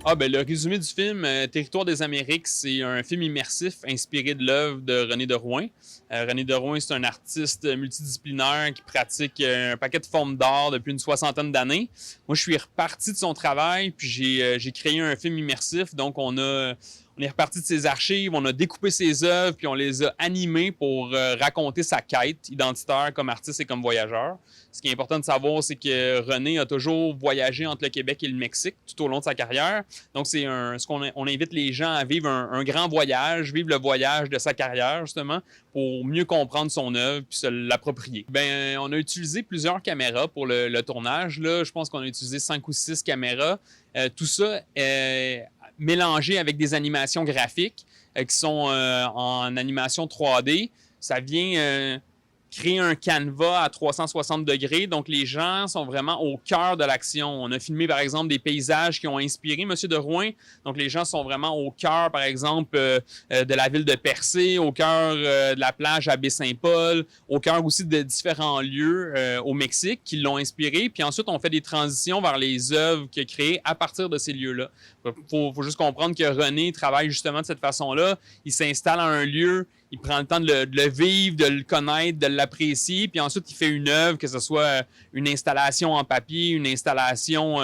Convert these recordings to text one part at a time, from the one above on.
Ah ben le résumé du film Territoire des Amériques, c'est un film immersif inspiré de l'œuvre de René de Rouyn. René de Rouyn, c'est un artiste multidisciplinaire qui pratique un paquet de formes d'art depuis une soixantaine d'années. Moi, je suis reparti de son travail, puis j'ai créé un film immersif. Donc, on est reparti de ses archives, on a découpé ses œuvres, puis on les a animées pour raconter sa quête identitaire comme artiste et comme voyageur. Ce qui est important de savoir, c'est que René a toujours voyagé entre le Québec et le Mexique tout au long de sa carrière. Donc, ce qu'on invite les gens à vivre un grand voyage, vivre le voyage de sa carrière, justement, pour mieux comprendre son œuvre puis se l'approprier. Ben, on a utilisé plusieurs caméras pour le tournage. Là, je pense qu'on a utilisé 5 ou 6 caméras. Tout ça mélangé avec des animations graphiques qui sont en animation 3D. Ça vient créer un canevas à 360 degrés. Donc, les gens sont vraiment au cœur de l'action. On a filmé, par exemple, des paysages qui ont inspiré M. de Rouyn. Donc, les gens sont vraiment au cœur, par exemple, de la ville de Percé, au cœur de la plage à Baie-Saint-Paul, au cœur aussi de différents lieux au Mexique qui l'ont inspiré. Puis ensuite, on fait des transitions vers les œuvres qu'il a créées à partir de ces lieux-là. Faut juste comprendre que René travaille justement de cette façon-là. Il s'installe à un lieu, il prend le temps de le vivre, de le connaître, de l'apprécier, puis ensuite il fait une œuvre, que ce soit une installation en papier, une installation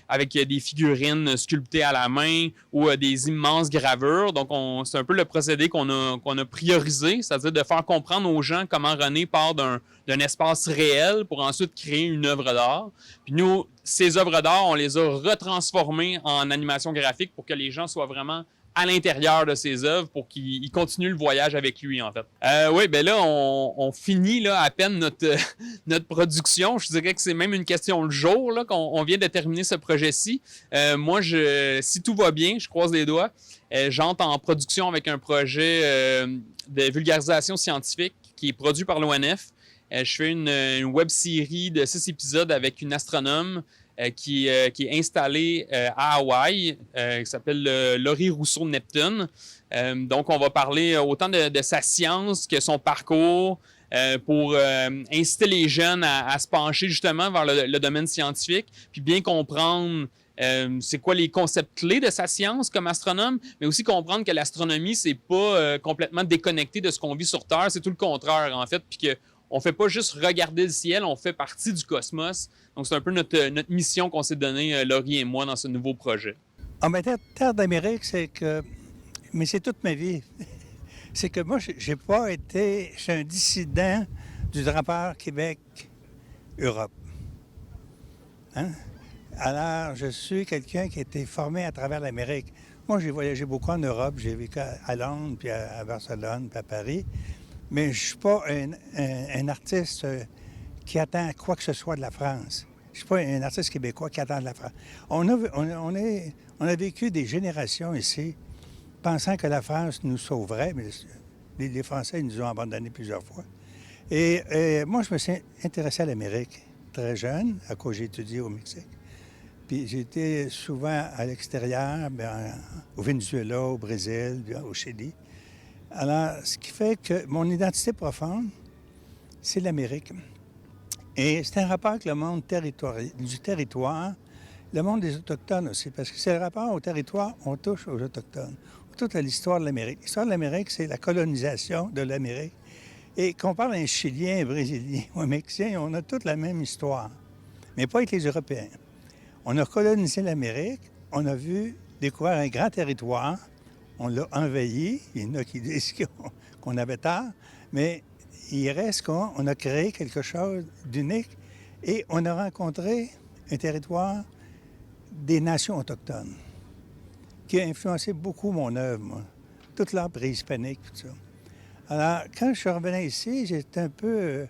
avec des figurines sculptées à la main ou des immenses gravures. Donc c'est un peu le procédé qu'on a priorisé, c'est-à-dire de faire comprendre aux gens comment René part d'un espace réel pour ensuite créer une œuvre d'art. Puis nous, ces œuvres d'art, on les a retransformées en animation graphique pour que les gens soient vraiment à l'intérieur de ses œuvres pour qu'il continue le voyage avec lui, en fait. Oui, ben là, on finit là, à peine notre production. Je dirais que c'est même une question de jour là, qu'on vient de terminer ce projet-ci. Moi, si tout va bien, je croise les doigts, j'entre en production avec un projet de vulgarisation scientifique qui est produit par l'ONF. Je fais une web série de 6 épisodes avec une astronome qui est installée à Hawaï, qui s'appelle Laurie Rousseau Neptune. Donc, on va parler autant de sa science que son parcours pour inciter les jeunes à se pencher justement vers le domaine scientifique, puis bien comprendre c'est quoi les concepts clés de sa science comme astronome, mais aussi comprendre que l'astronomie, c'est pas complètement déconnecté de ce qu'on vit sur Terre, c'est tout le contraire, en fait, puis que on fait pas juste regarder le ciel, on fait partie du cosmos. Donc, c'est un peu notre mission qu'on s'est donnée, Laurie et moi, dans ce nouveau projet. En matière Terre d'Amérique, c'est que. Mais c'est toute ma vie. C'est que moi, j'ai pas été. Je suis un dissident du rapport Québec-Europe. Hein? Alors, je suis quelqu'un qui a été formé à travers l'Amérique. Moi, j'ai voyagé beaucoup en Europe. J'ai vécu à Londres, puis à Barcelone, puis à Paris. Mais je ne suis pas un artiste qui attend quoi que ce soit de la France. Je ne suis pas un artiste québécois qui attend de la France. On a vécu des générations ici pensant que la France nous sauverait, mais les Français nous ont abandonnés plusieurs fois. Et moi, je me suis intéressé à l'Amérique très jeune, à cause j'ai étudié au Mexique. Puis j'ai été souvent à l'extérieur, au Venezuela, au Brésil, au Chili. Alors, ce qui fait que mon identité profonde, c'est l'Amérique. Et c'est un rapport avec le monde du territoire, le monde des Autochtones aussi, parce que c'est le rapport au territoire, on touche aux Autochtones. On touche à l'histoire de l'Amérique. L'histoire de l'Amérique, c'est la colonisation de l'Amérique. Et qu'on parle un Chilien, un Brésilien ou un Mexicain, on a toute la même histoire, mais pas avec les Européens. On a colonisé l'Amérique, on a découvert un grand territoire, on l'a envahi, il y en a qui disent qu'on avait tort, mais il reste qu'on a créé quelque chose d'unique et on a rencontré un territoire des nations autochtones qui a influencé beaucoup mon œuvre, moi. Toute l'art préhispanique, tout ça. Alors, quand je suis revenu ici, j'étais un peu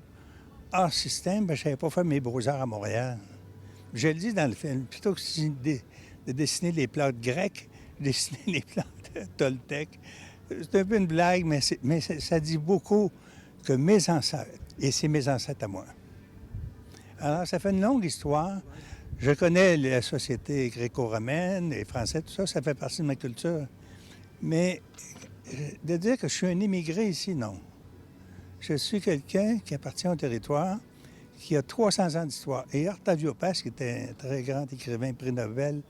hors système, parce que je n'avais pas fait mes beaux-arts à Montréal. Je le dis dans le film, plutôt que de dessiner les plantes grecques, je dessinais les plantes toltèques. C'est un peu une blague, mais ça dit beaucoup que mes ancêtres, et c'est mes ancêtres à moi. Alors, ça fait une longue histoire. Je connais la société gréco-romaine, les Français, tout ça, ça fait partie de ma culture. Mais de dire que je suis un immigré ici, non. Je suis quelqu'un qui appartient au territoire, qui a 300 ans d'histoire. Et Octavio Paz, qui était un très grand écrivain, prix Nobel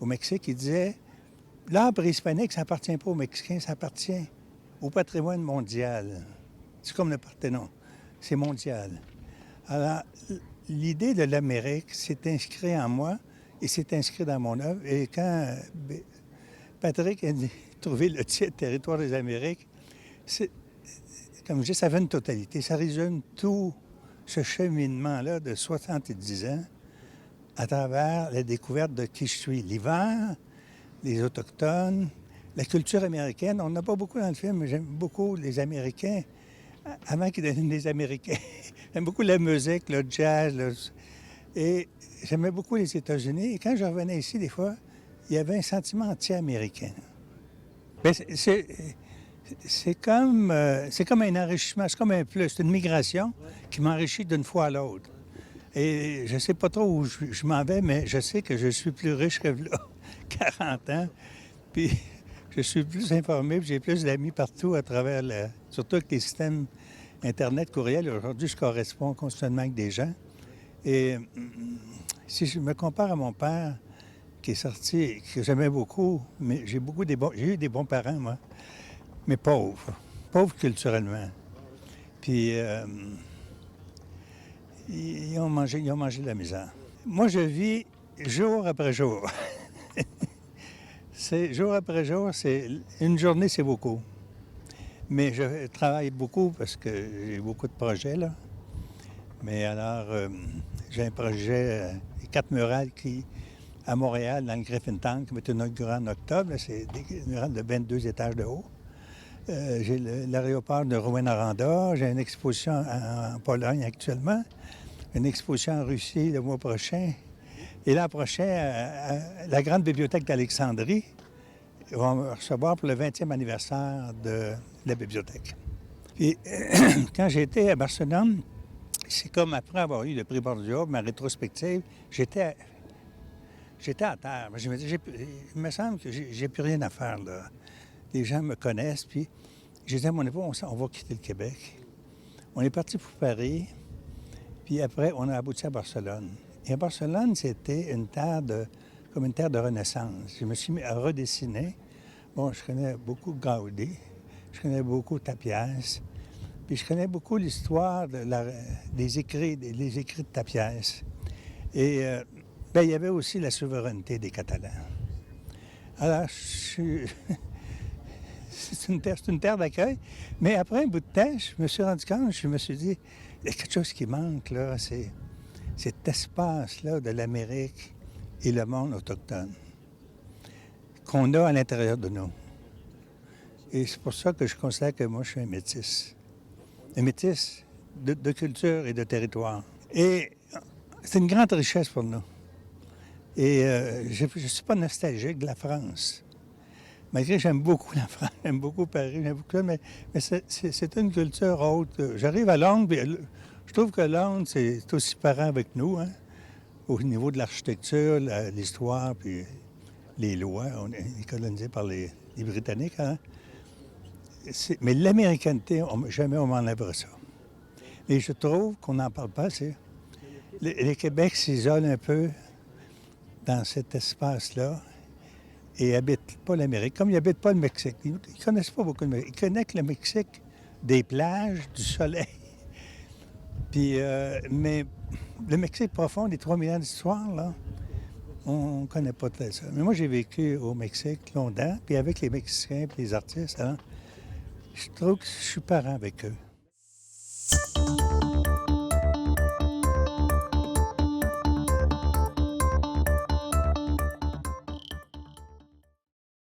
au Mexique, il disait « L'art préhispanique, ça n'appartient pas aux Mexicains, ça appartient au patrimoine mondial. » C'est comme le Parthénon, c'est mondial. Alors, l'idée de l'Amérique s'est inscrite en moi et s'est inscrite dans mon œuvre. Et quand Patrick a trouvé le titre « Territoire des Amériques », comme je dis, ça fait une totalité. Ça résume tout ce cheminement-là de 70 ans à travers la découverte de qui je suis. L'hiver, les Autochtones, la culture américaine. On n'a pas beaucoup dans le film, mais j'aime beaucoup les Américains, avant qu'ils deviennent des Américains. J'aime beaucoup la musique, le jazz, et j'aimais beaucoup les États-Unis. Et quand je revenais ici, des fois, il y avait un sentiment anti-américain. Bien, c'est comme un enrichissement, c'est comme un plus, c'est une migration qui m'enrichit d'une fois à l'autre. Et je ne sais pas trop où je m'en vais, mais je sais que je suis plus riche que là, 40 ans. Puis je suis plus informé, puis j'ai plus d'amis partout à travers, surtout avec les systèmes Internet, courriel. Aujourd'hui, je corresponds constamment avec des gens. Et si je me compare à mon père, qui est sorti, que j'aimais beaucoup, mais j'ai eu des bons parents, moi, mais pauvres culturellement. Puis ils ont mangé de la misère. Moi, je vis jour après jour. Jour après jour, une journée, c'est beaucoup. Mais je travaille beaucoup parce que j'ai beaucoup de projets, là. Mais alors, j'ai un projet, les 4 murales à Montréal, dans le Griffintown, qui va être inauguré en octobre. C'est des murales de 22 étages de haut. J'ai l'aéroport de Rouyn-Noranda. J'ai une exposition en Pologne actuellement. Une exposition en Russie le mois prochain. Et l'an prochain, la grande bibliothèque d'Alexandrie va me recevoir pour le 20e anniversaire de la bibliothèque. Puis, quand j'étais à Barcelone, c'est comme après avoir eu le prix Bordeaux, ma rétrospective, j'étais à terre. Il me semble que j'ai plus rien à faire, là. Les gens me connaissent, puis j'ai dit à mon époux, on va quitter le Québec. On est parti pour Paris, puis après, on a abouti à Barcelone. Et à Barcelone, c'était comme une terre de renaissance. Je me suis mis à redessiner. Bon, je connais beaucoup Gaudí, je connais beaucoup Tapiès, puis je connais beaucoup l'histoire des écrits de Tapiès. Et il y avait aussi la souveraineté des Catalans. Alors, c'est une terre d'accueil, mais après un bout de temps, je me suis rendu compte, je me suis dit, il y a quelque chose qui manque, là, c'est cet espace-là de l'Amérique et le monde autochtone qu'on a à l'intérieur de nous. Et c'est pour ça que je considère que moi, je suis un métis. Un métis de culture et de territoire. Et c'est une grande richesse pour nous. Et je ne suis pas nostalgique de la France. Malgré que j'aime beaucoup la France, j'aime beaucoup Paris, j'aime beaucoup ça, mais c'est une culture haute. J'arrive à Londres, puis je trouve que Londres, c'est aussi parent avec nous, hein, au niveau de l'architecture, l'histoire, puis les lois. On est colonisé par les Britanniques, hein. Mais l'américanité, jamais on m'enlèvera ça. Et je trouve qu'on n'en parle pas assez. Le Québec s'isole un peu dans cet espace-là et n'habite pas l'Amérique, comme il n'habite pas le Mexique. Ils ne connaissent pas beaucoup le Mexique. Ils connaissent le Mexique des plages, du soleil. Puis, mais le Mexique profond, les 3000 ans d'histoire, là, on ne connaît pas très ça. Mais moi, j'ai vécu au Mexique longtemps, puis avec les Mexicains et les artistes, alors, je trouve que je suis parent avec eux.